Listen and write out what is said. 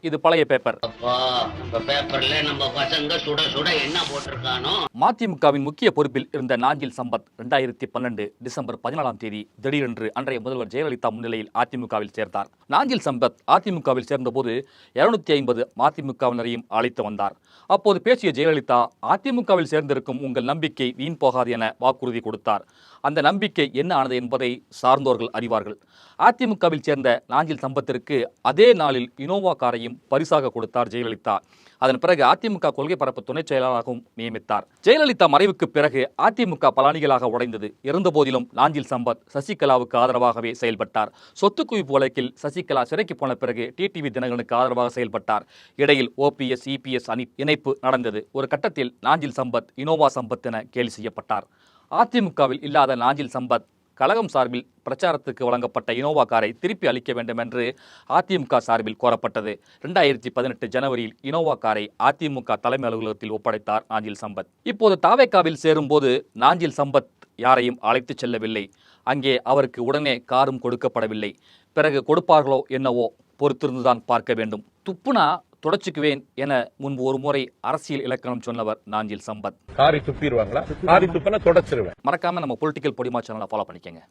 இது பழைய பேப்பர். மதிமுகவின் முக்கிய பொறுப்பில் இருந்த நாஞ்சில் சம்பத் 2012 டிசம்பர் 14ஆம் தேதி திடீரென்று அன்றைய முதல்வர் ஜெயலலிதா முன்னிலையில் அதிமுகவில் சேர்ந்தார். நாஞ்சில் சம்பத் அதிமுகவில் சேர்ந்தபோது 250 மதிமுகவினரையும் அழைத்து வந்தார். அப்போது பேசிய ஜெயலலிதா, அதிமுகவில் சேர்ந்திருக்கும் உங்கள் நம்பிக்கை வீண் போகாது என வாக்குறுதி கொடுத்தார். அந்த நம்பிக்கை என்ன ஆனது என்பதை சார்ந்தோர்கள் அறிவார்கள். அதிமுகவில் சேர்ந்த நாஞ்சில் சம்பத்திற்கு அதே நாளில் இனோவா காரையும் பரிசாக கொடுத்தார் ஜெயலலிதா. அதன் பிறகு அதிமுக கொள்கை பரப்பு துணை செயலாளராகவும் நியமித்தார். ஜெயலலிதா மறைவுக்கு பிறகு அதிமுக பல அணிகளாக உடைந்தது. இருந்தபோதிலும் நாஞ்சில் சம்பத் சசிகலாவுக்கு ஆதரவாகவே செயல்பட்டார். சொத்து குவிப்பு வழக்கில் சசிகலா சிறைக்கு போன பிறகு டிடிவி தினகரனுக்கு ஆதரவாக செயல்பட்டார். இடையில் ஓபிஎஸ் இபிஎஸ் அணி இணைப்பு நடந்தது. ஒரு கட்டத்தில் நாஞ்சில் சம்பத் இனோவா சம்பத் என கேலி செய்யப்பட்டார். அதிமுகவில் இல்லாத நாஞ்சில் சம்பத் கழகம் சார்பில் பிரச்சாரத்துக்கு வழங்கப்பட்ட இனோவா காரை திருப்பி அளிக்க வேண்டும் என்று அதிமுக சார்பில் கோரப்பட்டது. 2018 ஜனவரியில் இனோவா காரை அதிமுக தலைமை அலுவலகத்தில் ஒப்படைத்தார் நாஞ்சில் சம்பத். இப்போது தாவேகாவில் சேரும்போது நாஞ்சில் சம்பத் யாரையும் அழைத்து செல்லவில்லை. அங்கே அவருக்கு உடனே காரும் கொடுக்கப்படவில்லை. பிறகு கொடுப்பார்களோ என்னவோ, பொறுத்திருந்துதான் பார்க்க வேண்டும். துப்புனா தொடச்சுக்குவேன் என முன்பு ஒரு முறை அரசியல் இலக்கணம் சொன்னவர் நாஞ்சில் சம்பத். காரி துப்பிடுவாங்களா? காரி துப்பினா தொடச்சிருவேன். மறக்காம நம்ம பொலிட்டிக்கல் பொடிமா சேனலை ஃபாலோ பண்ணிக்கங்க.